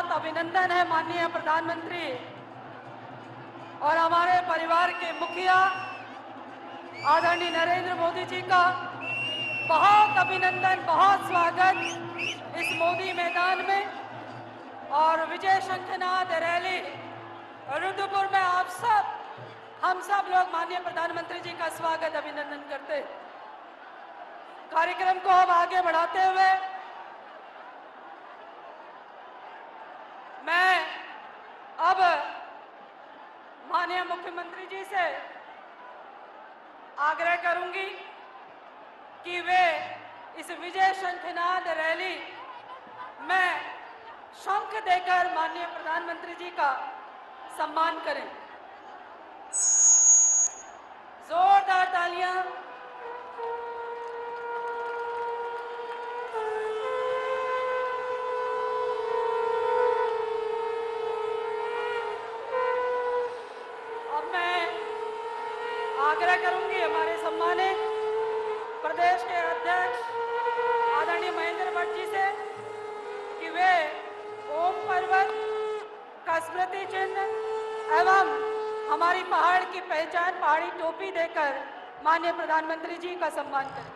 बहुत अभिनंदन है माननीय प्रधानमंत्री और हमारे परिवार के मुखिया आदरणीय नरेंद्र मोदी जी का बहुत अभिनंदन, बहुत स्वागत इस मोदी मैदान में। और विजय शंखनाद रैली रुद्रपुर में हम सब लोग माननीय प्रधानमंत्री जी का स्वागत अभिनंदन करते हैं। कार्यक्रम को अब आगे बढ़ाते हुए मैं अब माननीय मुख्यमंत्री जी से आग्रह करूंगी कि वे इस विजय शंखनाद रैली में शंख देकर माननीय प्रधानमंत्री जी का सम्मान करें। जोरदार तालियां। अब मैं आग्रह करूंगी हमारे सम्मानित प्रदेश के अध्यक्ष आदरणीय महेंद्र भट्ट जी से कि वे ओम पर्वत का स्मृति चिन्ह एवं हमारी पहाड़ की पहचान पहाड़ी टोपी देकर माननीय प्रधानमंत्री जी का सम्मान करें।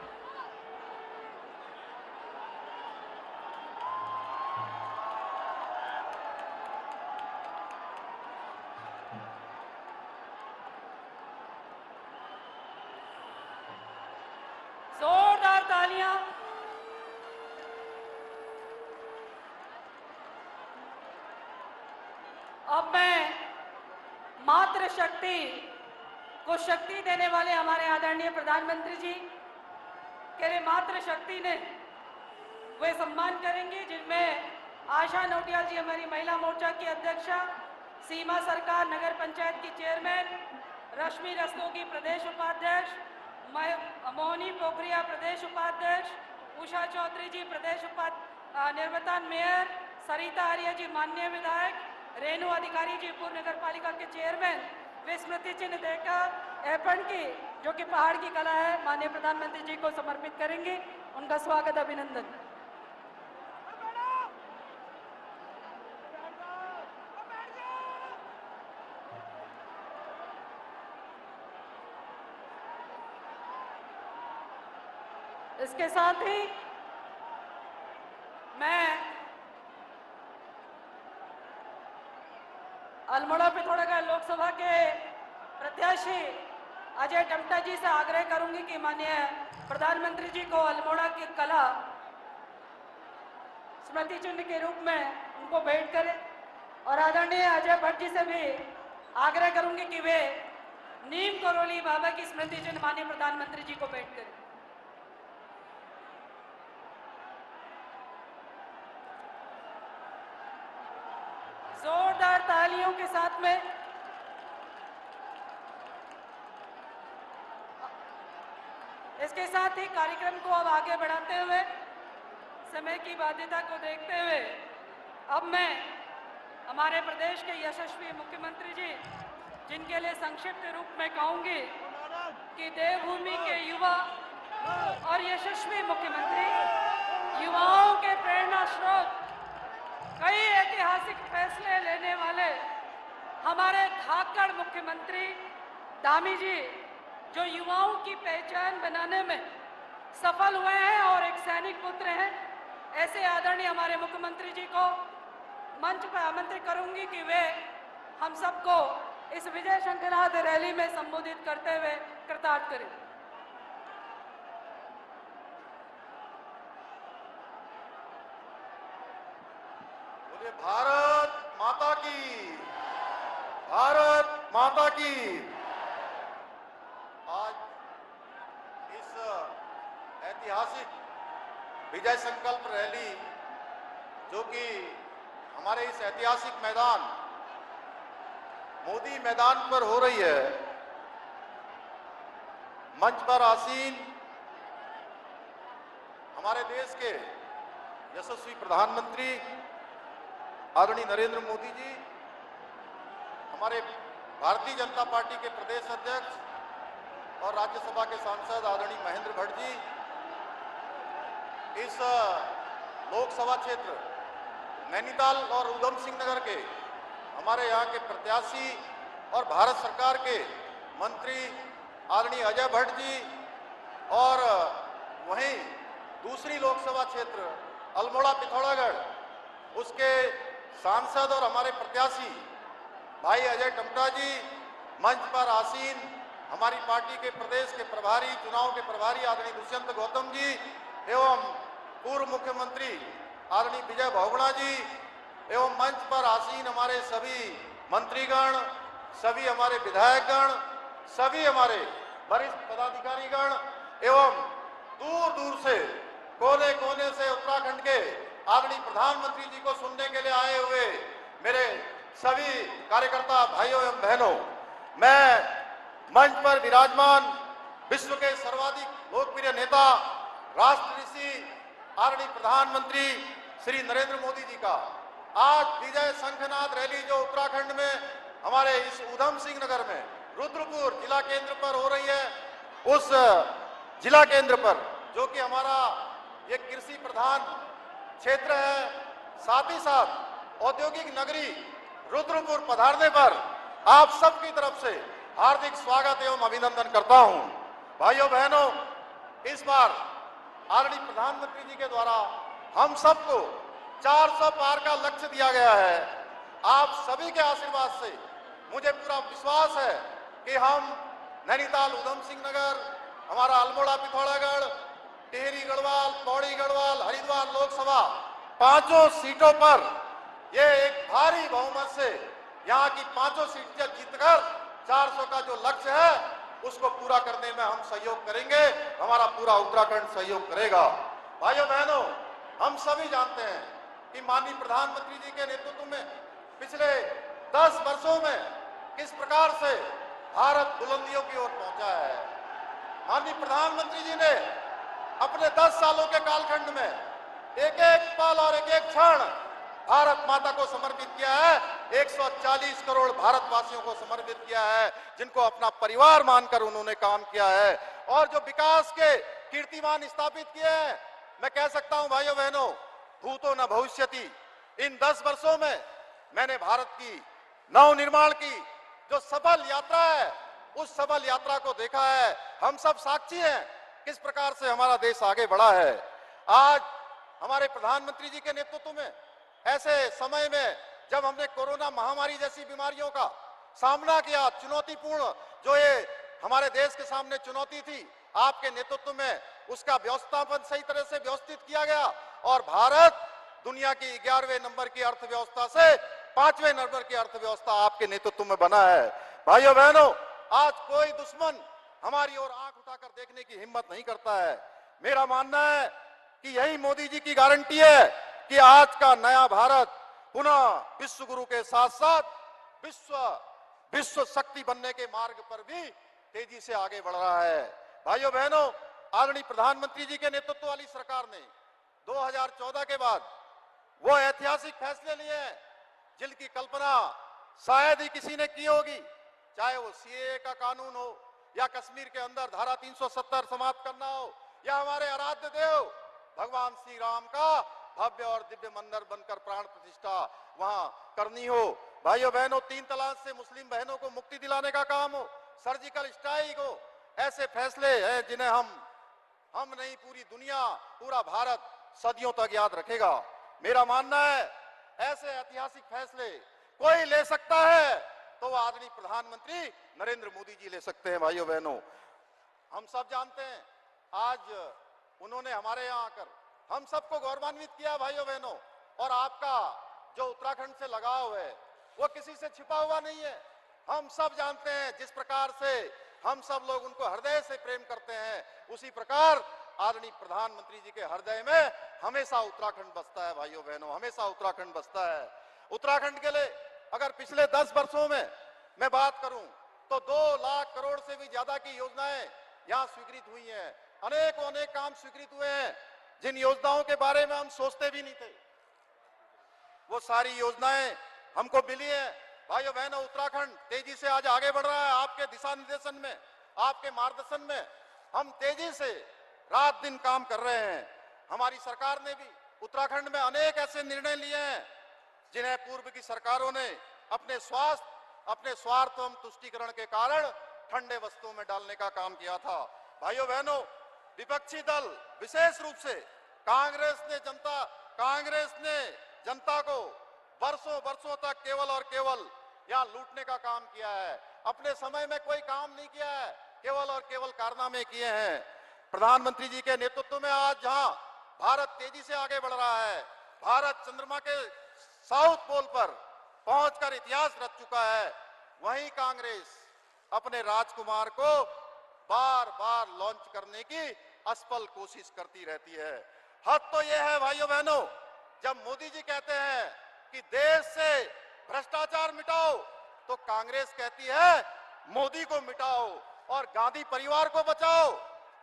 जोरदार तालियां। अब मैं मातृशक्ति को शक्ति देने वाले हमारे आदरणीय प्रधानमंत्री जी के लिए मातृशक्ति ने वे सम्मान करेंगे, जिनमें आशा नोटियाल जी हमारी महिला मोर्चा की अध्यक्षा, सीमा सरकार नगर पंचायत की चेयरमैन, रश्मि रस्तोगी प्रदेश उपाध्यक्ष, मोहनी पोखरिया प्रदेश उपाध्यक्ष, उषा चौधरी जी प्रदेश निर्वाचन मेयर, सरिता आर्य जी माननीय विधायक, रेणु अधिकारी जी पूर्व नगर पालिका के चेयरमैन, वे स्मृति चिन्ह देकर ऐपण की जो कि पहाड़ की कला है माननीय प्रधानमंत्री जी को समर्पित करेंगे। उनका स्वागत अभिनंदन। इसके साथ ही मैं अल्मोड़ा पिथौरागढ़ लोकसभा के प्रत्याशी अजय टमटा जी से आग्रह करूंगी कि माननीय प्रधानमंत्री जी को अल्मोड़ा की कला स्मृति चिन्ह के रूप में उनको भेंट करें। और आदरणीय अजय भट्ट जी से भी आग्रह करूंगी कि वे नीम करोली बाबा की स्मृति चिन्ह माननीय प्रधानमंत्री जी को भेंट करें। जोरदार तालियों के साथ में इसके साथ ही कार्यक्रम को अब आगे बढ़ाते हुए समय की बाध्यता को देखते हुए अब मैं हमारे प्रदेश के यशस्वी मुख्यमंत्री जी, जिनके लिए संक्षिप्त रूप में कहूंगी कि देवभूमि के युवा और यशस्वी मुख्यमंत्री, युवाओं के प्रेरणा स्रोत, कई ऐतिहासिक फैसले लेने वाले हमारे धाकड़ मुख्यमंत्री धामी जी, जो युवाओं की पहचान बनाने में सफल हुए हैं और एक सैनिक पुत्र हैं, ऐसे आदरणीय हमारे मुख्यमंत्री जी को मंच पर आमंत्रित करूंगी कि वे हम सबको इस विजय शंखनाद रैली में संबोधित करते हुए कृतार्थ करें। भारत माता की, भारत माता की। आज इस ऐतिहासिक विजय संकल्प रैली जो कि हमारे इस ऐतिहासिक मैदान मोदी मैदान पर हो रही है, मंच पर आसीन हमारे देश के यशस्वी प्रधानमंत्री आदरणीय नरेंद्र मोदी जी, हमारे भारतीय जनता पार्टी के प्रदेश अध्यक्ष और राज्यसभा के सांसद आदरणीय महेंद्र भट्ट जी, इस लोकसभा क्षेत्र नैनीताल और उधम सिंह नगर के हमारे यहाँ के प्रत्याशी और भारत सरकार के मंत्री आदरणीय अजय भट्ट जी, और वहीं दूसरी लोकसभा क्षेत्र अल्मोड़ा पिथौरागढ़ उसके सांसद और हमारे प्रत्याशी भाई अजय टमटा जी, मंच पर आसीन हमारी पार्टी के प्रदेश के प्रभारी, चुनाव के प्रभारी आदरणीय दुष्यंत गौतम जी, एवं पूर्व मुख्यमंत्री आदरणीय विजय बहुगुणा जी, एवं मंच पर आसीन हमारे सभी मंत्रीगण, सभी हमारे विधायकगण, सभी हमारे वरिष्ठ पदाधिकारीगण एवं दूर दूर से कोने कोने से उत्तराखंड के आदरणीय प्रधानमंत्री जी को सुनने के लिए आए हुए मेरे सभी कार्यकर्ता भाइयों एवं बहनों, मैं मंच पर विराजमान विश्व के सर्वाधिक लोकप्रिय नेता, राष्ट्र ऋषि आदरणीय प्रधानमंत्री श्री नरेंद्र मोदी जी का आज विजय शंखनाद रैली जो उत्तराखंड में हमारे इस उधम सिंह नगर में रुद्रपुर जिला केंद्र पर हो रही है, उस जिला केंद्र पर जो कि हमारा ये कृषि प्रधान क्षेत्र है, साथ ही साथ औद्योगिक नगरी रुद्रपुर पधारने पर आप सबकी तरफ से हार्दिक स्वागत एवं अभिनंदन करता हूं। भाइयों बहनों, इस बार आदरणीय प्रधानमंत्री जी के द्वारा हम सबको 400 पार का लक्ष्य दिया गया है। आप सभी के आशीर्वाद से मुझे पूरा विश्वास है कि हम नैनीताल, उधम सिंह नगर, हमारा अल्मोड़ा पिथौरागढ़, टिहरी गढ़वाल, पौड़ी गढ़वाल, हरिद्वार लोकसभा 5 सीटों पर ये एक भारी बहुमत से यहाँ की 5 सीटें जीतकर 400 का जो लक्ष्य है उसको पूरा करने में हम सहयोग करेंगे, हमारा पूरा उत्तराखंड सहयोग करेगा। भाइयों बहनों, हम सभी जानते हैं कि माननीय प्रधानमंत्री जी के नेतृत्व में पिछले 10 वर्षों में किस प्रकार से भारत बुलंदियों की ओर पहुंचा है। माननीय प्रधानमंत्री जी ने अपने 10 सालों के कालखंड में एक एक पल और एक एक क्षण भारत माता को समर्पित किया है। 140 करोड़ भारतवासियों को समर्पित किया है, जिनको अपना परिवार मानकर उन्होंने काम किया है और जो विकास के कीर्तिमान स्थापित किए हैं। मैं कह सकता हूं भाइयों बहनों, भूतो न भविष्यति। इन 10 वर्षों में मैंने भारत की नव निर्माण की जो सफल यात्रा है, उस सफल यात्रा को देखा है। हम सब साक्षी हैं किस प्रकार से हमारा देश आगे बढ़ा है। आज हमारे प्रधानमंत्री जी के नेतृत्व में ऐसे समय में जब हमने कोरोना महामारी जैसी बीमारियों का सामना किया, चुनौतीपूर्ण जो ये हमारे देश के सामने चुनौती थी, आपके नेतृत्व में उसका व्यवस्थापन सही तरह से व्यवस्थित किया गया और भारत दुनिया की 11वें नंबर की अर्थव्यवस्था से 5वें नंबर की अर्थव्यवस्था आपके नेतृत्व में बना है। भाइयों बहनों, आज कोई दुश्मन हमारी ओर आंख उठाकर देखने की हिम्मत नहीं करता है। मेरा मानना है कि यही मोदी जी की गारंटी है कि आज का नया भारत पुनः विश्व गुरु के साथ साथ विश्व शक्ति बनने के मार्ग पर भी तेजी से आगे बढ़ रहा है। भाइयों बहनों, आदरणीय प्रधानमंत्री जी के नेतृत्व वाली सरकार ने 2014 के बाद वो ऐतिहासिक फैसले लिए हैं जिनकी कल्पना शायद ही किसी ने की होगी, चाहे वो सीएए का कानून हो या कश्मीर के अंदर धारा 370 समाप्त करना हो या हमारे आराध्य देव भगवान श्री राम का भव्य और दिव्य मंदिर बनकर प्राण प्रतिष्ठा वहां करनी हो। भाइयों बहनों, 3 तलाक से मुस्लिम बहनों को मुक्ति दिलाने का काम हो, सर्जिकल स्ट्राइक हो, ऐसे फैसले हैं जिन्हें हम नहीं पूरी दुनिया, पूरा भारत सदियों तक याद रखेगा। मेरा मानना है ऐसे ऐतिहासिक फैसले कोई ले सकता है तो वो आदरणीय प्रधानमंत्री नरेंद्र मोदी जी ले सकते हैं। भाइयों बहनों, हम सब जानते हैं आज उन्होंने हमारे यहाँ आकर हम सबको गौरवान्वित किया। भाइयों बहनों, और आपका जो उत्तराखंड से लगाव है वो किसी से छिपा हुआ नहीं है। हम सब जानते हैं जिस प्रकार से हम सब लोग उनको हृदय से प्रेम करते हैं, उसी प्रकार आदरणीय प्रधानमंत्री जी के हृदय में हमेशा उत्तराखंड बसता है। भाइयों बहनों, हमेशा उत्तराखंड बसता है। उत्तराखंड के लिए अगर पिछले 10 वर्षों में मैं बात करूं तो 2 लाख करोड़ से भी ज्यादा की योजनाएं यहाँ स्वीकृत हुई हैं। अनेक काम स्वीकृत हुए हैं जिन योजनाओं के बारे में हम सोचते भी नहीं थे, वो सारी योजनाएं हमको मिली है। भाइयों बहनों, उत्तराखंड तेजी से आज आगे बढ़ रहा है। आपके दिशा निर्देशन में, आपके मार्गदर्शन में हम तेजी से रात दिन काम कर रहे हैं। हमारी सरकार ने भी उत्तराखंड में अनेक ऐसे निर्णय लिए हैं जिन्हें पूर्व की सरकारों ने अपने स्वार्थ एवं तुष्टीकरण के कारण ठंडे वस्तुओं में डालने का काम किया था। भाइयों बहनों, विपक्षी दल विशेष रूप से कांग्रेस ने जनता को वर्षों तक केवल और केवल यहां लूटने का काम किया है। अपने समय में कोई काम नहीं किया है, केवल और केवल कारनामे किए हैं। प्रधानमंत्री जी के नेतृत्व में आज जहां भारत तेजी से आगे बढ़ रहा है, भारत चंद्रमा के साउथ पोल पर पहुंचकर इतिहास रच चुका है, वहीं कांग्रेस अपने राजकुमार को बार बार लॉन्च करने की असफल कोशिश करती रहती है। हद तो यह है भाइयों बहनों, जब मोदी जी कहते हैं कि देश से भ्रष्टाचार मिटाओ, तो कांग्रेस कहती है मोदी को मिटाओ और गांधी परिवार को बचाओ।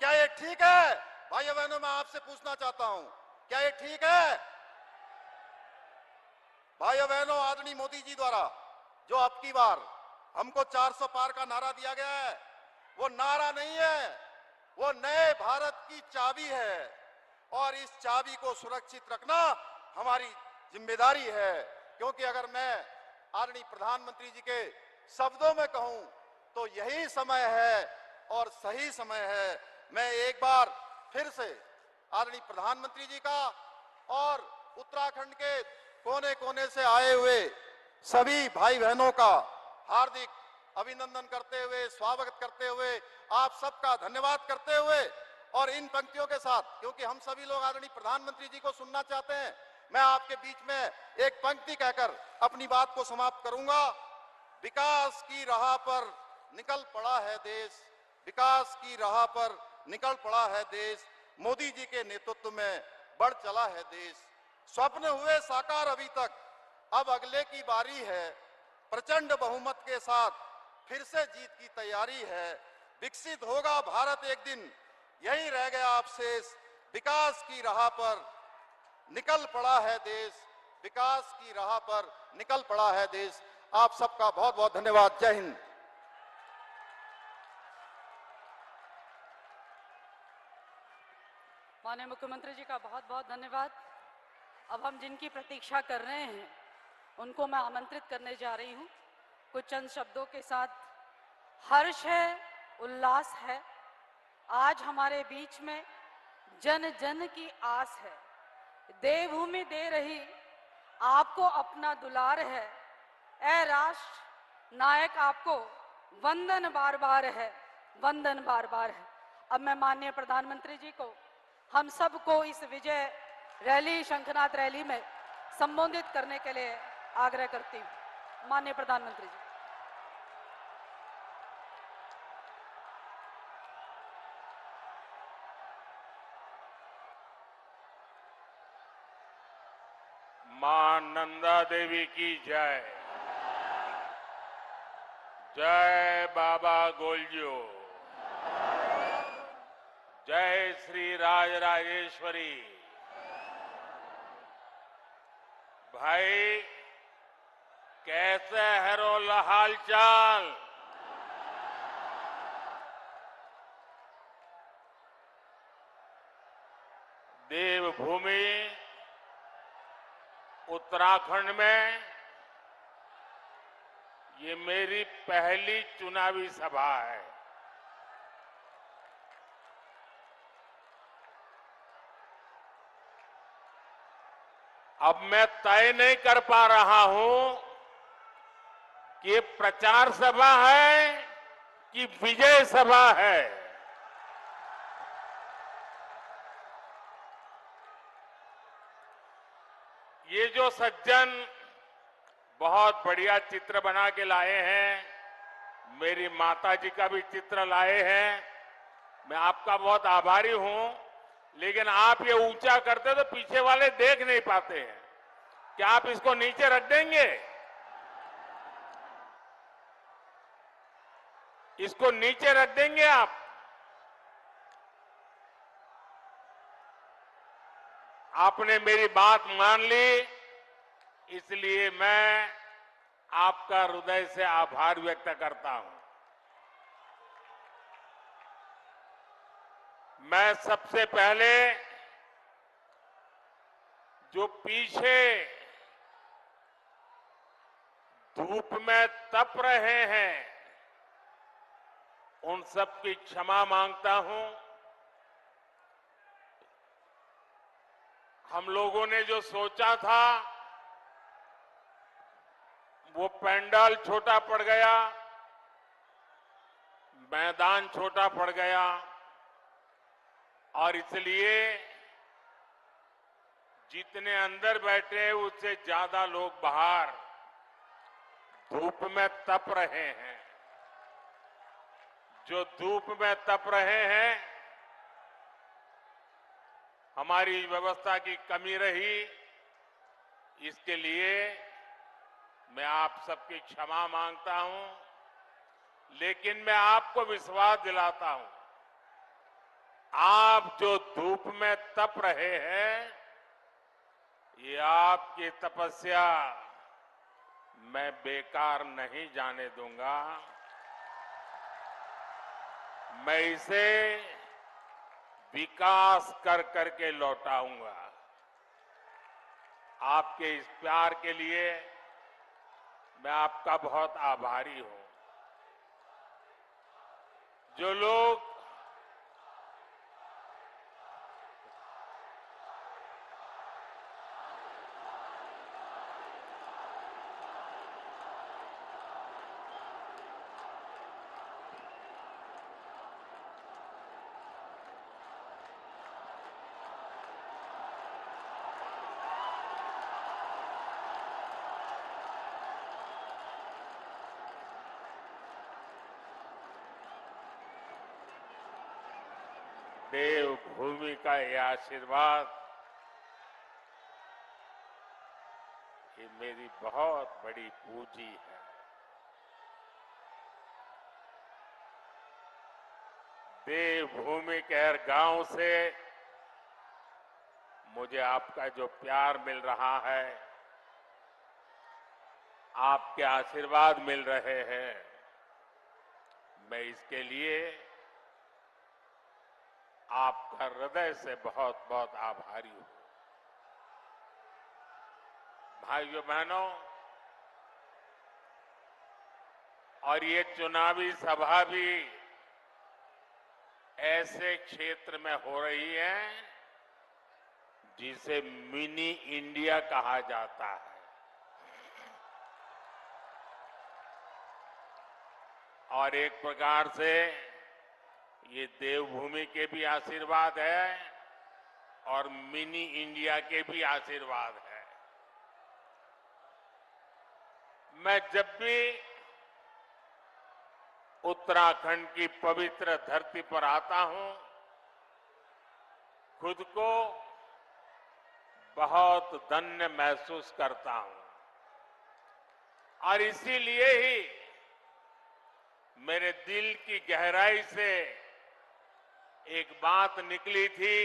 क्या ये ठीक है? भाइयों बहनों, मैं आपसे पूछना चाहता हूं, क्या ये ठीक है? भाइयों बहनों, आदरणीय मोदी जी द्वारा जो अब की बार हमको 400 पार का नारा दिया गया है, वो नारा नहीं है, वो नए भारत की चाबी है और इस चाबी को सुरक्षित रखना हमारी जिम्मेदारी है। क्योंकि अगर मैं आदरणीय प्रधानमंत्री जी के शब्दों में कहूं तो यही समय है और सही समय है। मैं एक बार फिर से आदरणीय प्रधानमंत्री जी का और उत्तराखंड के कोने कोने से आए हुए सभी भाई बहनों का हार्दिक अभिनंदन करते हुए, स्वागत करते हुए, आप सबका धन्यवाद करते हुए और इन पंक्तियों के साथ, क्योंकि हम सभी लोग आदरणीय प्रधानमंत्री जी को सुनना चाहते हैं, मैं आपके बीच में एक पंक्ति कहकर अपनी बात को समाप्त करूंगा। विकास की राह पर निकल पड़ा है देश, विकास की राह पर निकल पड़ा है देश, मोदी जी के नेतृत्व में बढ़ चला है देश। स्वप्न हुए साकार अभी तक, अब अगले की बारी है, प्रचंड बहुमत के साथ फिर से जीत की तैयारी है। विकसित होगा भारत एक दिन, यही रह गया अब शेष, विकास की राह पर निकल पड़ा है देश, विकास की राह पर निकल पड़ा है देश। आप सबका बहुत बहुत धन्यवाद। जय हिंद। माननीय मुख्यमंत्री जी का बहुत बहुत धन्यवाद। अब हम जिनकी प्रतीक्षा कर रहे हैं उनको मैं आमंत्रित करने जा रही हूं। कुछ चंद शब्दों के साथ हर्ष है, उल्लास है। आज हमारे बीच में जन जन की आस है, देवभूमि दे रही आपको अपना दुलार है। ऐ राष्ट्र नायक, आपको वंदन बार बार है, वंदन बार बार है। अब मैं माननीय प्रधानमंत्री जी को, हम सबको इस विजय रैली, शंखनाद रैली में संबोधित करने के लिए आग्रह करती हूँ। माननीय प्रधानमंत्री जी। मां नंदा देवी की जय। जय बाबा गोलजू। जय श्री राजराजेश्वरी। भाई कैसे है रो हाल चाल? देवभूमि उत्तराखंड में ये मेरी पहली चुनावी सभा है। अब मैं तय नहीं कर पा रहा हूं कि ये प्रचार सभा है कि विजय सभा है। ये जो सज्जन बहुत बढ़िया चित्र बना के लाए हैं, मेरी माता जी का भी चित्र लाए हैं, मैं आपका बहुत आभारी हूं। लेकिन आप ये ऊंचा करते तो पीछे वाले देख नहीं पाते हैं। क्या आप इसको नीचे रख देंगे? इसको नीचे रख देंगे आप? आपने मेरी बात मान ली, इसलिए मैं आपका हृदय से आभार व्यक्त करता हूं। मैं सबसे पहले जो पीछे धूप में तप रहे हैं, उन सब की क्षमा मांगता हूं। हम लोगों ने जो सोचा था वो पंडाल छोटा पड़ गया, मैदान छोटा पड़ गया और इसलिए जितने अंदर बैठे उससे ज्यादा लोग बाहर धूप में तप रहे हैं। जो धूप में तप रहे हैं, हमारी व्यवस्था की कमी रही, इसके लिए मैं आप सबकी क्षमा मांगता हूं। लेकिन मैं आपको विश्वास दिलाता हूं, आप जो धूप में तप रहे हैं, ये आपकी तपस्या मैं बेकार नहीं जाने दूंगा। मैं इसे विकास कर करके लौटाऊंगा। आपके इस प्यार के लिए मैं आपका बहुत आभारी हूं। जो लोग देवभूमि का यह आशीर्वाद, ये मेरी बहुत बड़ी पूंजी है। देवभूमि के हर गांव से मुझे आपका जो प्यार मिल रहा है, आपके आशीर्वाद मिल रहे हैं, मैं इसके लिए आपका हृदय से बहुत बहुत आभारी हूं। भाइयों बहनों, और ये चुनावी सभा भी ऐसे क्षेत्र में हो रही है जिसे मिनी इंडिया कहा जाता है। और एक प्रकार से ये देवभूमि के भी आशीर्वाद है और मिनी इंडिया के भी आशीर्वाद है। मैं जब भी उत्तराखंड की पवित्र धरती पर आता हूं, खुद को बहुत धन्य महसूस करता हूं। और इसीलिए ही मेरे दिल की गहराई से एक बात निकली थी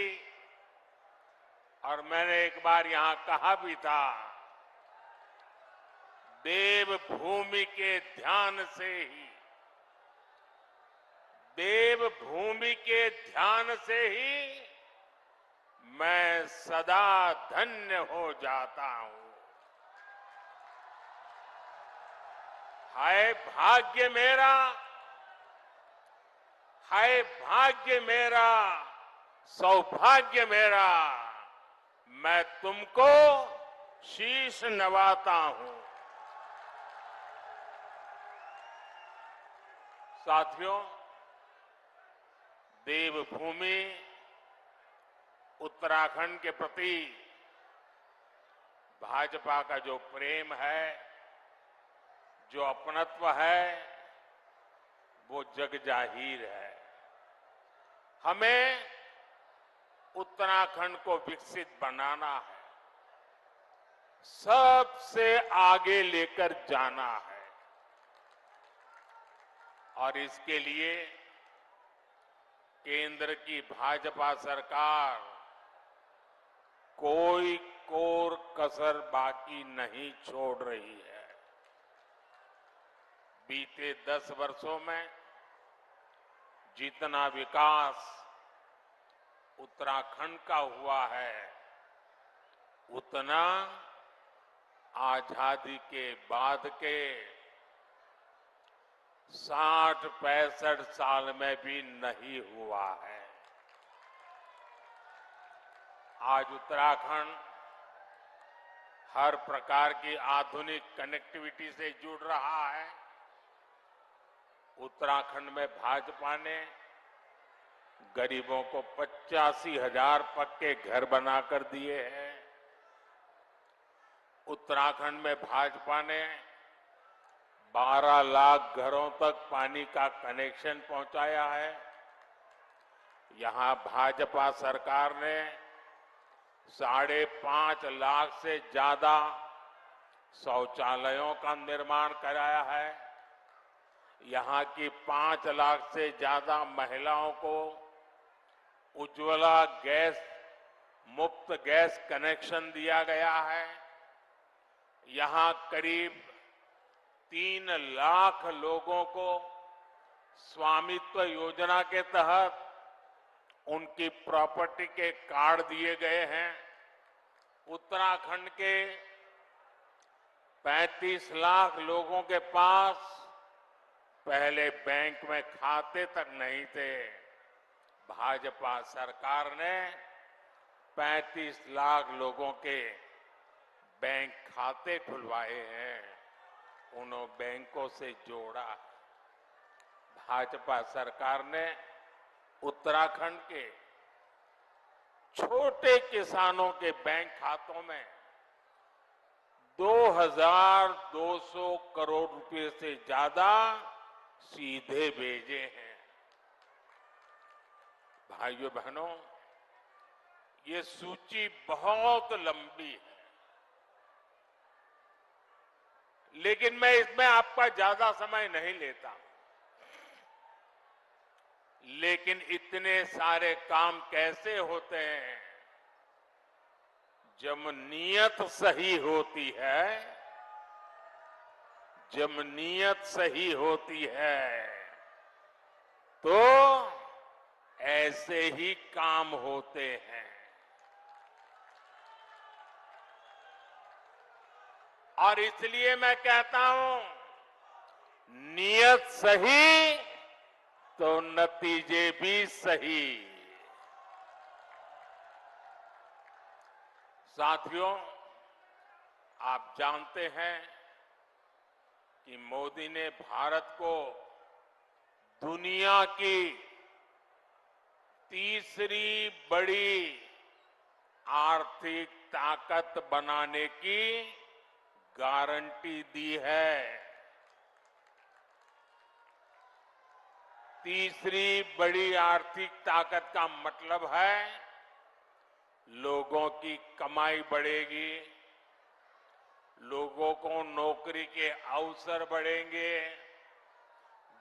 और मैंने एक बार यहां कहा भी था, देवभूमि के ध्यान से ही, देवभूमि के ध्यान से ही मैं सदा धन्य हो जाता हूं। हाय भाग्य मेरा, हाय भाग्य मेरा, सौभाग्य मेरा, मैं तुमको शीश नवाता हूं। साथियों, देवभूमि उत्तराखंड के प्रति भाजपा का जो प्रेम है, जो अपनत्व है, वो जग जाहिर है। हमें उत्तराखंड को विकसित बनाना है, सबसे आगे लेकर जाना है और इसके लिए केंद्र की भाजपा सरकार कोई कोर कसर बाकी नहीं छोड़ रही है। बीते 10 वर्षों में जितना विकास उत्तराखंड का हुआ है, उतना आजादी के बाद के 60-65 साल में भी नहीं हुआ है। आज उत्तराखंड हर प्रकार की आधुनिक कनेक्टिविटी से जुड़ रहा है। उत्तराखंड में भाजपा ने गरीबों को 85,000 पक्के घर बनाकर दिए हैं। उत्तराखंड में भाजपा ने 12 लाख घरों तक पानी का कनेक्शन पहुंचाया है। यहां भाजपा सरकार ने 5.5 लाख से ज्यादा शौचालयों का निर्माण कराया है। यहां की 5 लाख से ज्यादा महिलाओं को उज्ज्वला गैस मुफ्त गैस कनेक्शन दिया गया है। यहां करीब 3 लाख लोगों को स्वामित्व योजना के तहत उनकी प्रॉपर्टी के कार्ड दिए गए हैं। उत्तराखंड के 35 लाख लोगों के पास पहले बैंक में खाते तक नहीं थे। भाजपा सरकार ने 35 लाख लोगों के बैंक खाते खुलवाए हैं, उन्होंने बैंकों से जोड़ा। भाजपा सरकार ने उत्तराखंड के छोटे किसानों के बैंक खातों में 2,200 करोड़ रुपए से ज्यादा सीधे भेजे हैं। भाइयों बहनों, ये सूची बहुत लंबी है, लेकिन मैं इसमें आपका ज्यादा समय नहीं लेता। लेकिन इतने सारे काम कैसे होते हैं? जब नीयत सही होती है, जब नीयत सही होती है तो ऐसे ही काम होते हैं। और इसलिए मैं कहता हूं, नीयत सही तो नतीजे भी सही। साथियों, आप जानते हैं कि मोदी ने भारत को दुनिया की तीसरी बड़ी आर्थिक ताकत बनाने की गारंटी दी है। तीसरी बड़ी आर्थिक ताकत का मतलब है लोगों की कमाई बढ़ेगी, लोगों को नौकरी के अवसर बढ़ेंगे,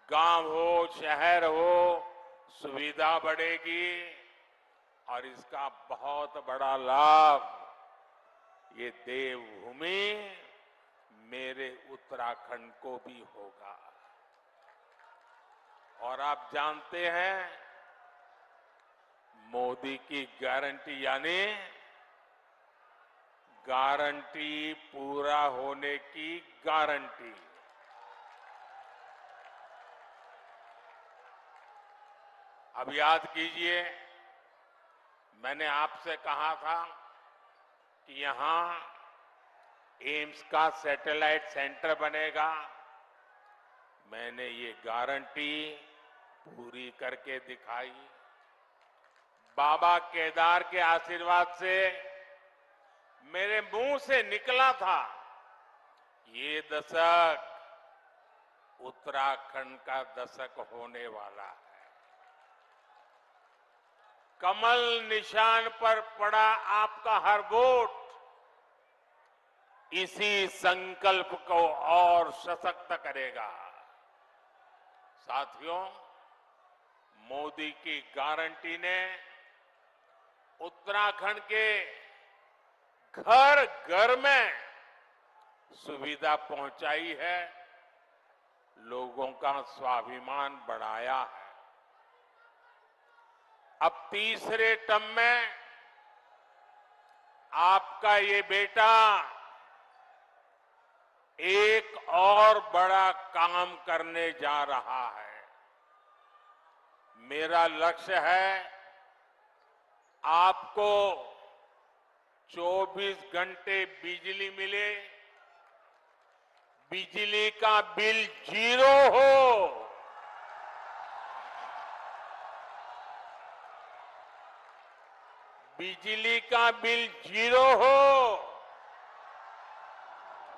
गांव हो शहर हो सुविधा बढ़ेगी और इसका बहुत बड़ा लाभ ये देवभूमि मेरे उत्तराखंड को भी होगा। और आप जानते हैं, मोदी की गारंटी यानी गारंटी पूरा होने की गारंटी। अब याद कीजिए, मैंने आपसे कहा था कि यहां एम्स का सैटेलाइट सेंटर बनेगा। मैंने ये गारंटी पूरी करके दिखाई। बाबा केदार के आशीर्वाद से मेरे मुंह से निकला था, ये दशक उत्तराखंड का दशक होने वाला है। कमल निशान पर पड़ा आपका हर वोट इसी संकल्प को और सशक्त करेगा। साथियों, मोदी की गारंटी ने उत्तराखंड के घर घर में सुविधा पहुंचाई है, लोगों का स्वाभिमान बढ़ाया है। अब तीसरे टर्म में आपका ये बेटा एक और बड़ा काम करने जा रहा है। मेरा लक्ष्य है आपको 24 घंटे बिजली मिले, बिजली का बिल 0 हो, बिजली का बिल 0 हो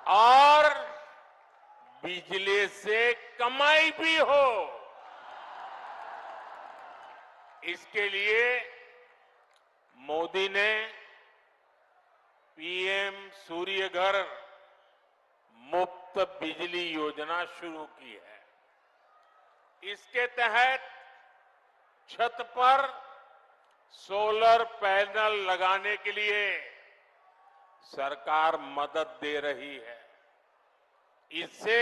और बिजली से कमाई भी हो। इसके लिए मोदी ने पीएम सूर्य घर मुफ्त बिजली योजना शुरू की है। इसके तहत छत पर सोलर पैनल लगाने के लिए सरकार मदद दे रही है। इससे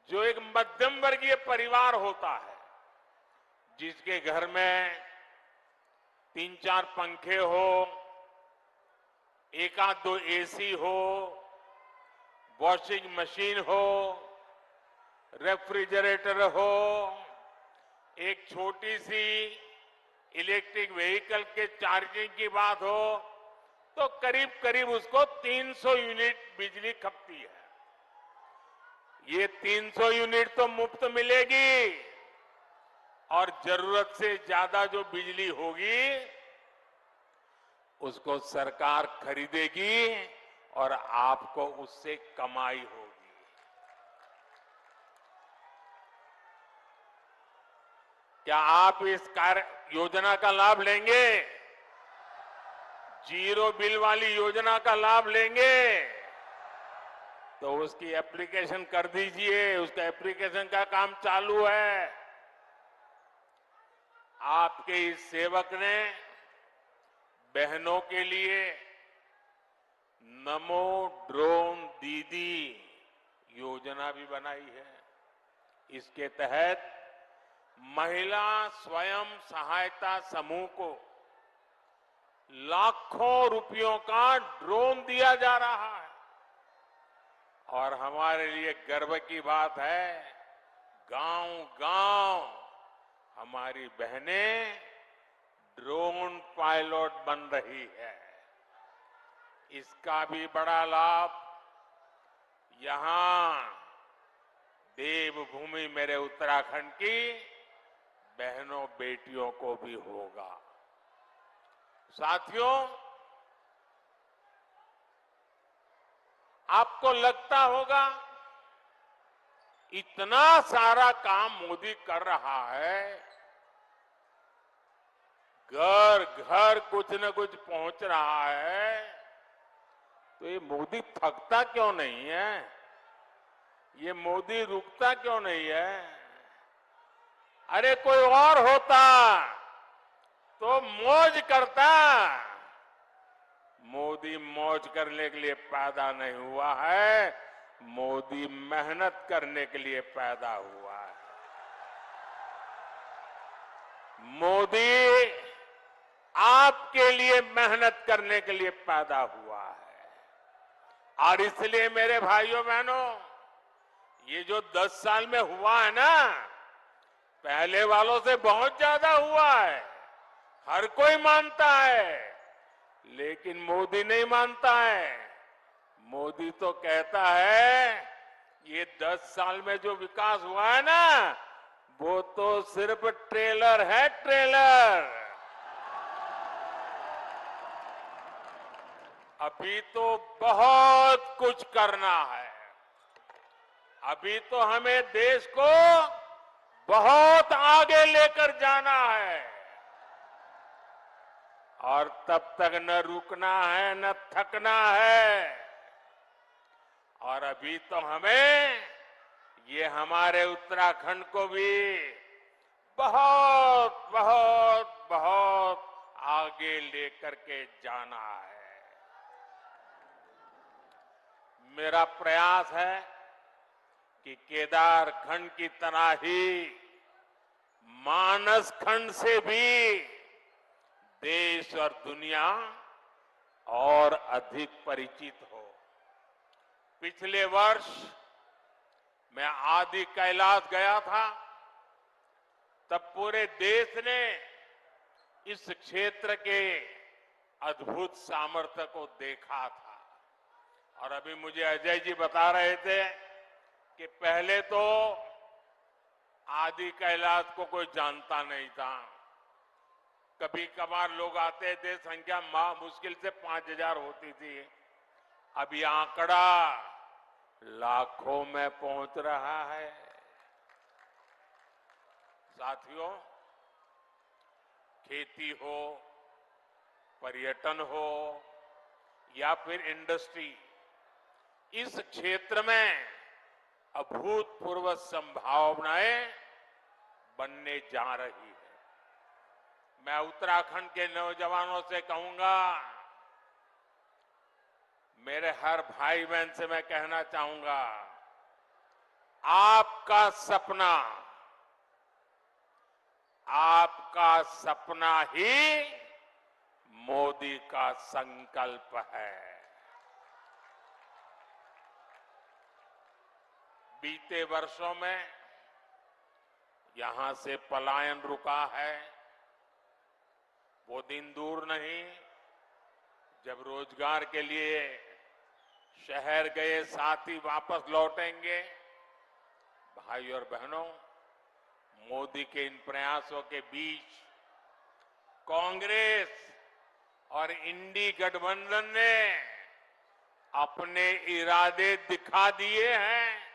जो एक मध्यम वर्गीय परिवार होता है, जिसके घर में 3-4 पंखे हो, 1-2 एसी हो, वॉशिंग मशीन हो, रेफ्रिजरेटर हो, एक छोटी सी इलेक्ट्रिक व्हीकल के चार्जिंग की बात हो, तो करीब करीब उसको 300 यूनिट बिजली खपती है। ये 300 यूनिट तो मुफ्त मिलेगी और जरूरत से ज्यादा जो बिजली होगी उसको सरकार खरीदेगी और आपको उससे कमाई होगी। क्या आप इस योजना का लाभ लेंगे? जीरो बिल वाली योजना का लाभ लेंगे? तो उसकी एप्लीकेशन कर दीजिए। उसका एप्लीकेशन का काम चालू है। आपके इस सेवक ने बहनों के लिए नमो ड्रोन दीदी योजना भी बनाई है। इसके तहत महिला स्वयं सहायता समूह को लाखों रुपयों का ड्रोन दिया जा रहा है। और हमारे लिए गर्व की बात है, गांव-गांव हमारी बहनें ड्रोन पायलट बन रही है। इसका भी बड़ा लाभ यहां देवभूमि मेरे उत्तराखंड की बहनों बेटियों को भी होगा। साथियों, आपको लगता होगा इतना सारा काम मोदी कर रहा है, घर घर कुछ न कुछ पहुंच रहा है, तो ये मोदी थकता क्यों नहीं है? ये मोदी रुकता क्यों नहीं है? अरे कोई और होता तो मौज करता। मोदी मौज करने के लिए पैदा नहीं हुआ है, मोदी मेहनत करने के लिए पैदा हुआ है। मोदी आपके लिए मेहनत करने के लिए पैदा हुआ है। और इसलिए मेरे भाइयों बहनों, ये जो 10 साल में हुआ है ना, पहले वालों से बहुत ज्यादा हुआ है। हर कोई मानता है, लेकिन मोदी नहीं मानता है। मोदी तो कहता है ये 10 साल में जो विकास हुआ है ना, वो तो सिर्फ ट्रेलर है, ट्रेलर। अभी तो बहुत कुछ करना है। अभी तो हमें देश को बहुत आगे लेकर जाना है और तब तक न रुकना है न थकना है। और अभी तो हमें ये हमारे उत्तराखंड को भी बहुत बहुत बहुत आगे लेकर के जाना है। मेरा प्रयास है कि केदार खंड की तरह ही मानस खंड से भी देश और दुनिया और अधिक परिचित हो। पिछले वर्ष मैं आदि कैलाश गया था, तब पूरे देश ने इस क्षेत्र के अद्भुत सामर्थ्य को देखा था। और अभी मुझे अजय जी बता रहे थे कि पहले तो आदि कैलाश को कोई जानता नहीं था। कभी कभार लोग आते थे, संख्या मुश्किल से 5,000 होती थी। अब ये आंकड़ा लाखों में पहुंच रहा है। साथियों, खेती हो, पर्यटन हो या फिर इंडस्ट्री, इस क्षेत्र में अभूतपूर्व संभावनाएं बनने जा रही है। मैं उत्तराखंड के नौजवानों से कहूंगा, मेरे हर भाई बहन से मैं कहना चाहूंगा, आपका सपना ही मोदी का संकल्प है। बीते वर्षों में यहां से पलायन रुका है। वो दिन दूर नहीं जब रोजगार के लिए शहर गए साथी वापस लौटेंगे। भाई और बहनों, मोदी के इन प्रयासों के बीच कांग्रेस और इंडी गठबंधन ने अपने इरादे दिखा दिए हैं।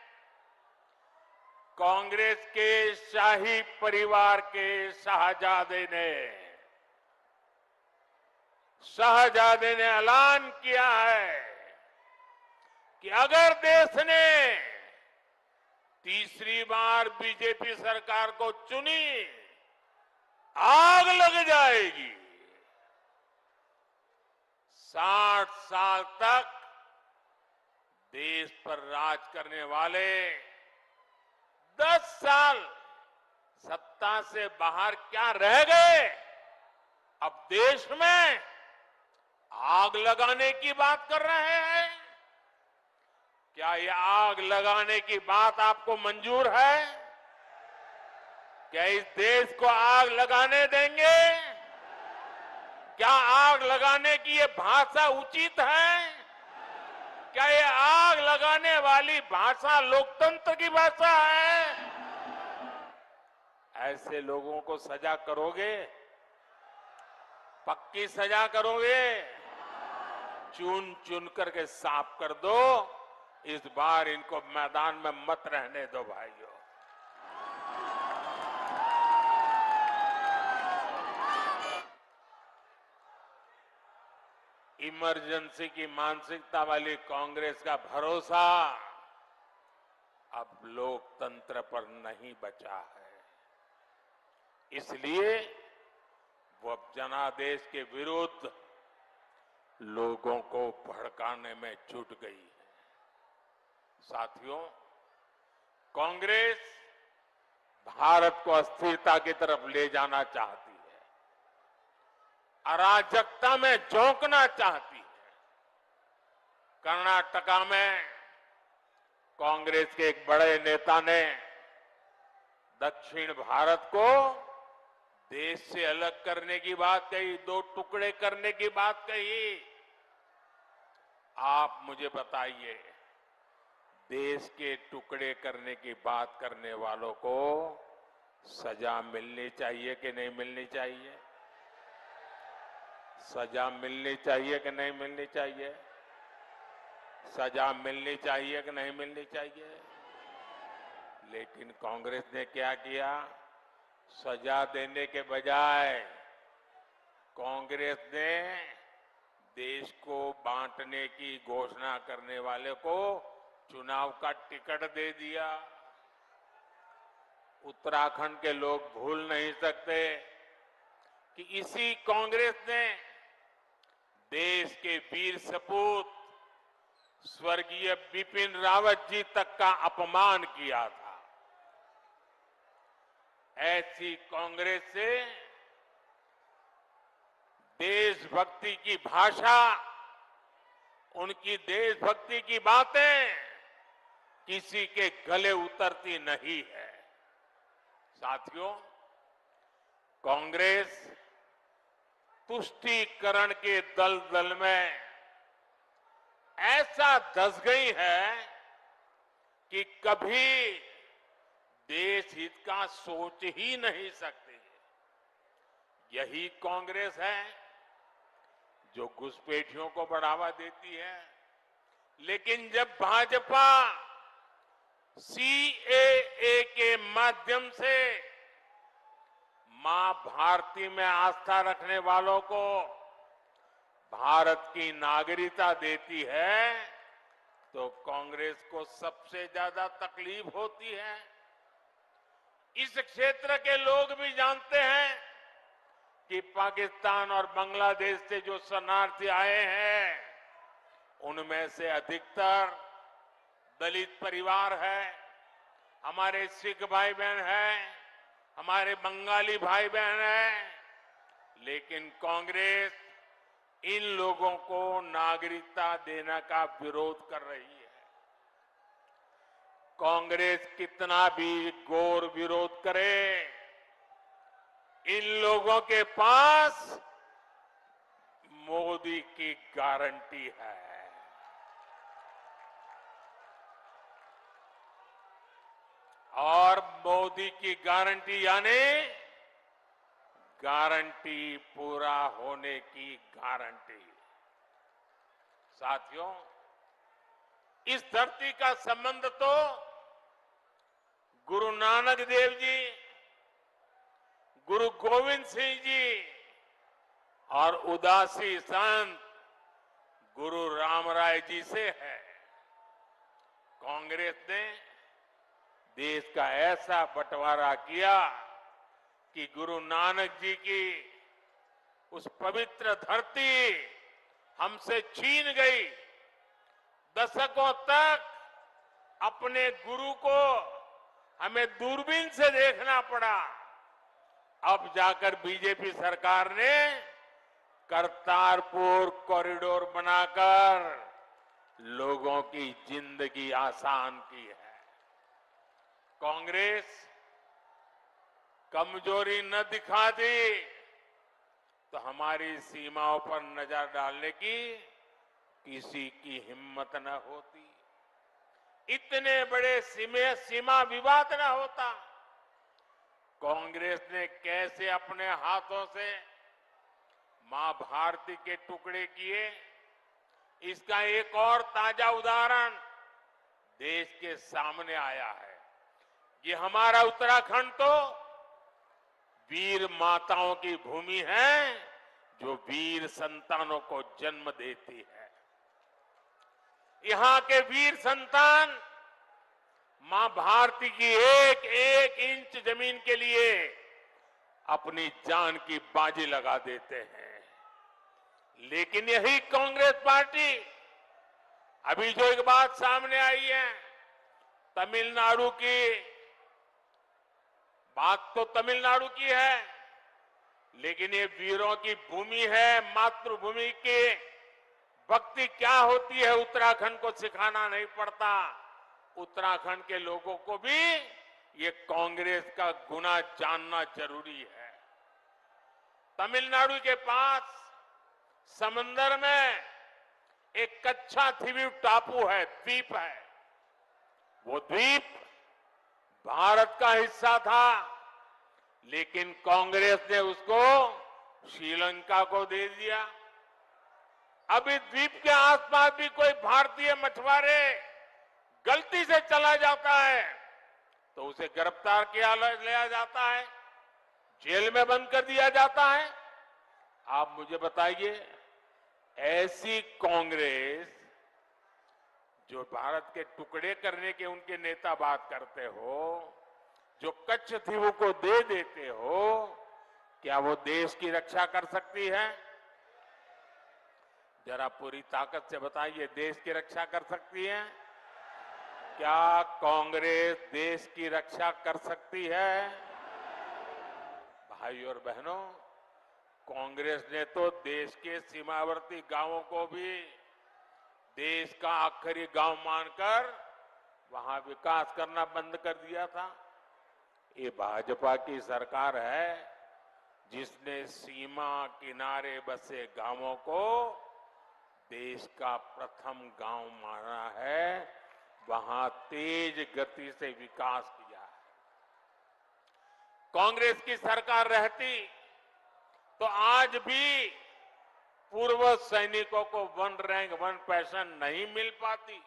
कांग्रेस के शाही परिवार के शहजादे ने ऐलान किया है कि अगर देश ने तीसरी बार बीजेपी सरकार को चुनी, आग लग जाएगी। 60 साल तक देश पर राज करने वाले 10 साल सत्ता से बाहर क्या रह गए? अब देश में आग लगाने की बात कर रहे हैं। क्या ये आग लगाने की बात आपको मंजूर है? क्या इस देश को आग लगाने देंगे? क्या आग लगाने की ये भाषा उचित है? क्या ये आग लगाने वाली भाषा लोकतंत्र की भाषा है? ऐसे लोगों को सजा करोगे? पक्की सजा करोगे? चुन चुन करके साफ कर दो। इस बार इनको मैदान में मत रहने दो भाइयों। इमरजेंसी की मानसिकता वाली कांग्रेस का भरोसा अब लोकतंत्र पर नहीं बचा है। इसलिए वो अब जनादेश के विरुद्ध लोगों को भड़काने में जुट गई है। साथियों, कांग्रेस भारत को अस्थिरता की तरफ ले जाना चाहती है, अराजकता में झोंकना चाहती है। कर्नाटका में कांग्रेस के एक बड़े नेता ने दक्षिण भारत को देश से अलग करने की बात कही, 2 टुकड़े करने की बात कही। आप मुझे बताइए, देश के टुकड़े करने की बात करने वालों को सजा मिलनी चाहिए कि नहीं मिलनी चाहिए? सजा मिलनी चाहिए कि नहीं मिलनी चाहिए? सजा मिलनी चाहिए कि नहीं मिलनी चाहिए? लेकिन कांग्रेस ने क्या किया? सजा देने के बजाय कांग्रेस ने देश को बांटने की घोषणा करने वाले को चुनाव का टिकट दे दिया। उत्तराखंड के लोग भूल नहीं सकते कि इसी कांग्रेस ने देश के वीर सपूत स्वर्गीय बिपिन रावत जी तक का अपमान किया था। ऐसी कांग्रेस से देशभक्ति की भाषा उनकी देशभक्ति की बातें किसी के गले उतरती नहीं है। साथियों, कांग्रेस तुष्टीकरण के दलदल में ऐसा धंस गई है कि कभी देश हित का सोच ही नहीं सकती। यही कांग्रेस है जो घुसपैठियों को बढ़ावा देती है, लेकिन जब भाजपा सीएए के माध्यम से मां भारती में आस्था रखने वालों को भारत की नागरिकता देती है, तो कांग्रेस को सबसे ज्यादा तकलीफ होती है। इस क्षेत्र के लोग भी जानते हैं कि पाकिस्तान और बांग्लादेश से जो शरणार्थी आए हैं, उनमें से अधिकतर दलित परिवार है, हमारे सिख भाई बहन हैं, हमारे बंगाली भाई बहन हैं, लेकिन कांग्रेस इन लोगों को नागरिकता देने का विरोध कर रही है। कांग्रेस कितना भी घोर विरोध करे, इन लोगों के पास मोदी की गारंटी है। और मोदी की गारंटी यानी गारंटी पूरा होने की गारंटी। साथियों, इस धरती का संबंध तो गुरु नानक देव जी, गुरु गोविंद सिंह जी और उदासी संत गुरु रामराय जी से है। कांग्रेस ने देश का ऐसा बंटवारा किया कि गुरु नानक जी की उस पवित्र धरती हमसे छीन गई। दशकों तक अपने गुरु को हमें दूरबीन से देखना पड़ा। अब जाकर बीजेपी सरकार ने करतारपुर कॉरिडोर बनाकर लोगों की जिंदगी आसान की है। कांग्रेस कमजोरी न दिखाती तो हमारी सीमाओं पर नजर डालने की किसी की हिम्मत न होती, इतने बड़े सीमा विवाद न होता। कांग्रेस ने कैसे अपने हाथों से मां भारती के टुकड़े किए, इसका एक और ताजा उदाहरण देश के सामने आया है। ये हमारा उत्तराखंड तो वीर माताओं की भूमि है, जो वीर संतानों को जन्म देती है। यहां के वीर संतान मां भारती की एक एक इंच जमीन के लिए अपनी जान की बाजी लगा देते हैं। लेकिन यही कांग्रेस पार्टी, अभी जो एक बात सामने आई है, तमिलनाडु की बात तो तमिलनाडु की है, लेकिन ये वीरों की भूमि है, मातृभूमि की भक्ति क्या होती है उत्तराखंड को सिखाना नहीं पड़ता। उत्तराखंड के लोगों को भी ये कांग्रेस का गुना जानना जरूरी है। तमिलनाडु के पास समंदर में एक कच्छा द्वीप टापू है, द्वीप है। वो द्वीप भारत का हिस्सा था, लेकिन कांग्रेस ने उसको श्रीलंका को दे दिया। अब इस द्वीप के आसपास भी कोई भारतीय मछुआरे गलती से चला जाता है तो उसे गिरफ्तार किया लिया जाता है, जेल में बंद कर दिया जाता है। आप मुझे बताइए, ऐसी कांग्रेस जो भारत के टुकड़े करने के उनके नेता बात करते हो, जो कच्छ द्वीप को दे देते हो, क्या वो देश की रक्षा कर सकती है? जरा पूरी ताकत से बताइए, देश की रक्षा कर सकती है? क्या कांग्रेस देश की रक्षा कर सकती है? भाई और बहनों, कांग्रेस ने तो देश के सीमावर्ती गांवों को भी देश का आखिरी गांव मानकर वहां विकास करना बंद कर दिया था। ये भाजपा की सरकार है जिसने सीमा किनारे बसे गांवों को देश का प्रथम गांव माना है, वहां तेज गति से विकास किया है। कांग्रेस की सरकार रहती तो आज भी पूर्व सैनिकों को वन रैंक वन पेंशन नहीं मिल पाती,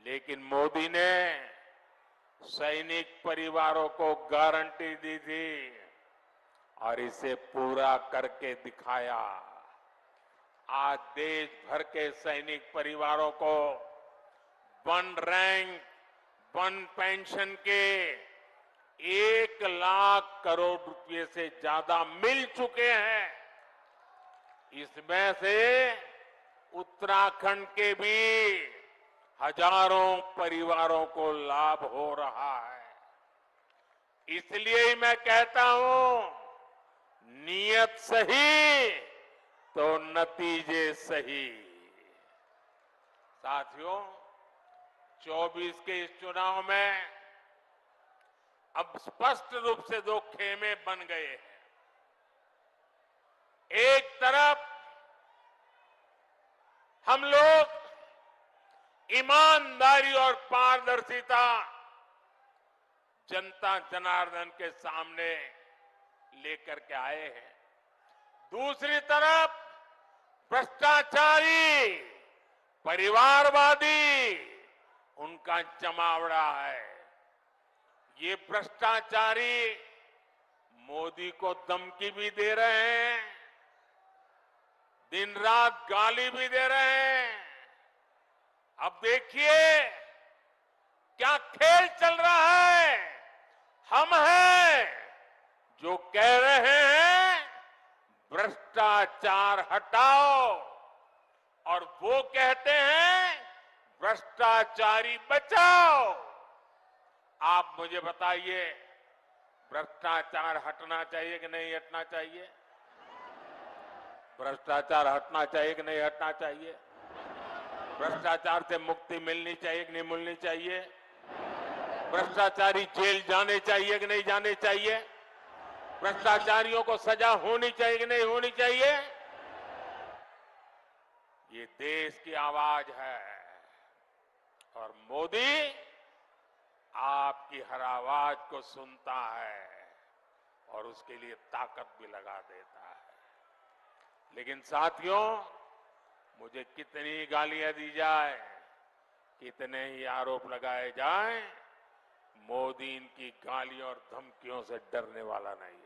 लेकिन मोदी ने सैनिक परिवारों को गारंटी दी थी और इसे पूरा करके दिखाया। आज देश भर के सैनिक परिवारों को वन रैंक वन पेंशन के 1 लाख करोड़ रुपए से ज्यादा मिल चुके हैं। इसमें से उत्तराखंड के भी हजारों परिवारों को लाभ हो रहा है। इसलिए ही मैं कहता हूं, नीयत सही तो नतीजे सही। साथियों, 24 के इस चुनाव में अब स्पष्ट रूप से 2 खेमे बन गए हैं। एक तरफ हम लोग ईमानदारी और पारदर्शिता जनता जनार्दन के सामने लेकर के आए हैं। दूसरी तरफ भ्रष्टाचारी, परिवारवादी उनका जमावड़ा है। ये भ्रष्टाचारी मोदी को धमकी भी दे रहे हैं, दिन रात गाली भी दे रहे हैं। अब देखिए क्या खेल चल रहा है। हम हैं जो कह रहे हैं भ्रष्टाचार हटाओ, और वो कहते हैं भ्रष्टाचारी बचाओ। आप मुझे बताइए, भ्रष्टाचार हटना चाहिए कि नहीं हटना चाहिए? भ्रष्टाचार हटना चाहिए कि नहीं हटना चाहिए? भ्रष्टाचार से मुक्ति मिलनी चाहिए कि नहीं मिलनी चाहिए? भ्रष्टाचारी जेल जाने चाहिए कि नहीं जाने चाहिए? भ्रष्टाचारियों को सजा होनी चाहिए कि नहीं होनी चाहिए? ये देश की आवाज है और मोदी आपकी हर आवाज को सुनता है और उसके लिए ताकत भी लगा देता है। लेकिन साथियों, मुझे कितनी गालियां दी जाए, कितने ही आरोप लगाए जाएं, मोदी इनकी गालियों और धमकियों से डरने वाला नहीं है।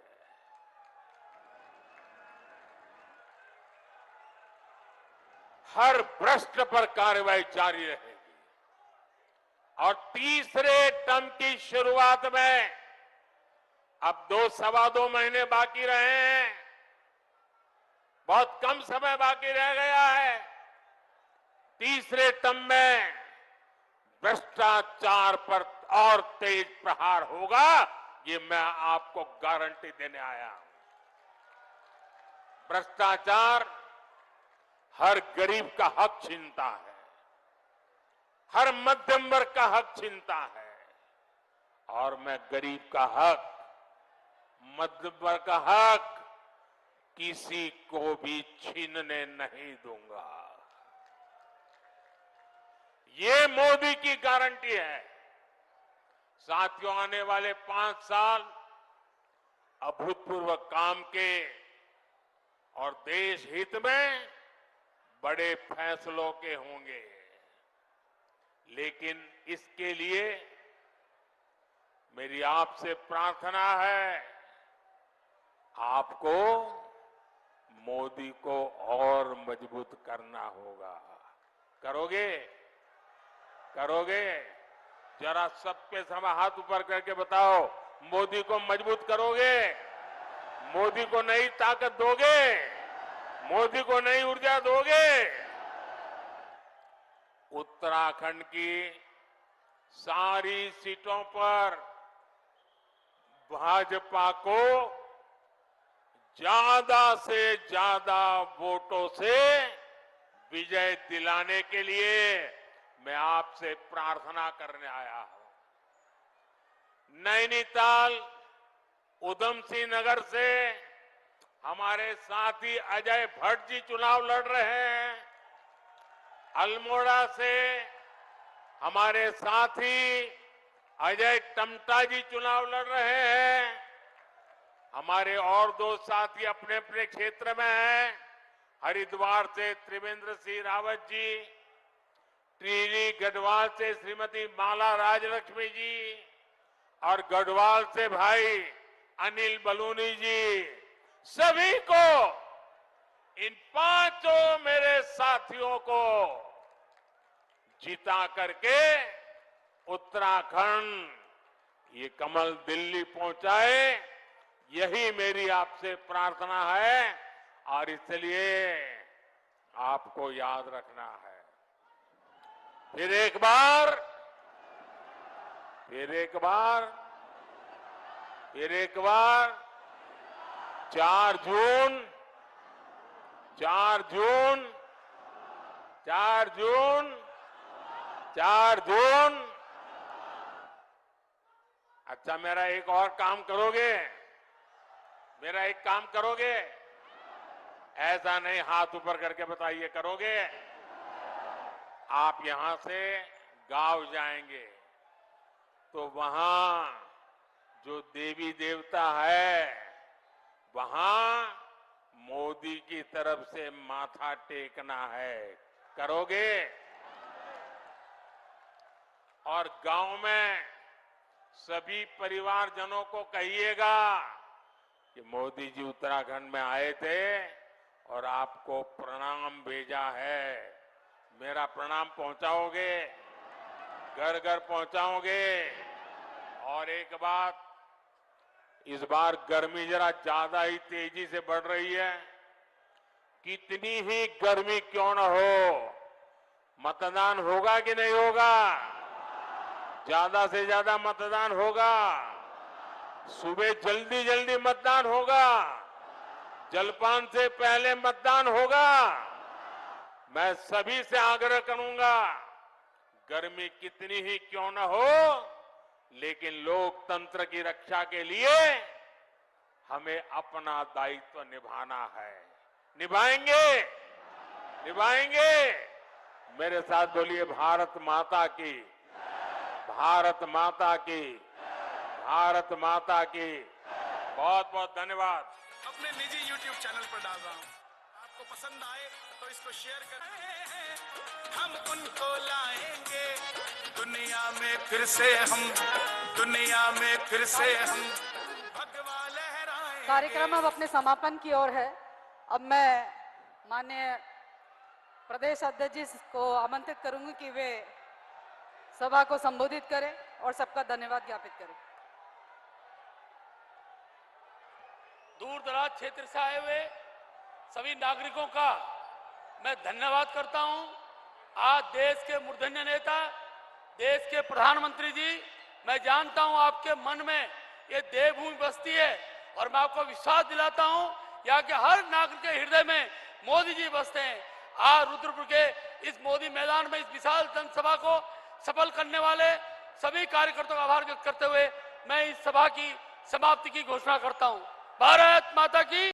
हर भ्रष्ट पर कार्रवाई जारी रहेगी और तीसरे टर्म की शुरुआत में अब 2-2.25 महीने बाकी रहे हैं, बहुत कम समय बाकी रह गया है। तीसरे टर्म में भ्रष्टाचार पर और तेज प्रहार होगा, ये मैं आपको गारंटी देने आया हूं। भ्रष्टाचार हर गरीब का हक छीनता है, हर मध्यम वर्ग का हक छीनता है, और मैं गरीब का हक, मध्यम वर्ग का हक किसी को भी छीनने नहीं दूंगा। ये मोदी की गारंटी है। साथियों, आने वाले 5 साल अभूतपूर्व काम के और देश हित में बड़े फैसलों के होंगे, लेकिन इसके लिए मेरी आपसे प्रार्थना है, आपको मोदी को और मजबूत करना होगा। करोगे? करोगे? जरा सबके सामने हाथ ऊपर करके बताओ, मोदी को मजबूत करोगे? मोदी को नई ताकत दोगे? मोदी को नई ऊर्जा दोगे? उत्तराखंड की सारी सीटों पर भाजपा को ज्यादा से ज्यादा वोटों से विजय दिलाने के लिए मैं आपसे प्रार्थना करने आया हूं। नैनीताल उधम सिंह नगर से हमारे साथी अजय भट्ट जी चुनाव लड़ रहे हैं। अल्मोड़ा से हमारे साथी अजय टमटा जी चुनाव लड़ रहे हैं। हमारे और दो साथी अपने अपने क्षेत्र में हैं। हरिद्वार से त्रिवेंद्र सिंह रावत जी, टिहरी गढ़वाल से श्रीमती माला राजलक्ष्मी जी और गढ़वाल से भाई अनिल बलूनी जी, सभी को, इन पांचों मेरे साथियों को जिता करके उत्तराखंड ये कमल दिल्ली पहुंचाए, यही मेरी आपसे प्रार्थना है और इसलिए आपको याद रखना है। फिर एक बार 4 जून। अच्छा, मेरा एक और काम करोगे? मेरा एक काम करोगे? ऐसा नहीं, हाथ ऊपर करके बताइए, करोगे? आप यहां से गांव जाएंगे तो वहां जो देवी देवता है, वहां मोदी की तरफ से माथा टेकना है। करोगे? और गांव में सभी परिवारजनों को कहिएगा कि मोदी जी उत्तराखंड में आए थे और आपको प्रणाम भेजा है। मेरा प्रणाम पहुंचाओगे? घर घर पहुंचाओगे? और एक बात, इस बार गर्मी जरा ज्यादा ही तेजी से बढ़ रही है। कितनी ही गर्मी क्यों न हो, मतदान होगा कि नहीं होगा? ज्यादा से ज्यादा मतदान होगा। सुबह जल्दी जल्दी मतदान होगा। जलपान से पहले मतदान होगा। मैं सभी से आग्रह करूंगा, गर्मी कितनी ही क्यों न हो, लेकिन लोकतंत्र की रक्षा के लिए हमें अपना दायित्व निभाना है। निभाएंगे? निभाएंगे? मेरे साथ बोलिए, भारत माता की, भारत माता की, भारत माता की। बहुत बहुत धन्यवाद। अपने निजी YouTube चैनल पर डाल रहा हूँ, आपको पसंद आए तो इसको शेयर करें। हम उनको लाएंगे दुनिया में फिर से, हम दुनिया में फिर से हम भगवा लहराएंगे। कार्यक्रम अब अपने समापन की ओर है। अब मैं माननीय प्रदेश अध्यक्ष जी को आमंत्रित करूंगी कि वे सभा को संबोधित करें और सबका धन्यवाद ज्ञापित करें। दूर दराज क्षेत्र से आए हुए सभी नागरिकों का मैं धन्यवाद करता हूं। आज देश के मूर्धन्य नेता, देश के प्रधानमंत्री जी, मैं जानता हूं आपके मन में ये देवभूमि बसती है और मैं आपको विश्वास दिलाता हूं यहाँ के हर नागरिक के हृदय में मोदी जी बसते हैं। आज रुद्रपुर के इस मोदी मैदान में इस विशाल जनसभा को सफल करने वाले सभी कार्यकर्ताओं का आभार व्यक्त करते हुए मैं इस सभा की समाप्ति की घोषणा करता हूं। भारत माता की।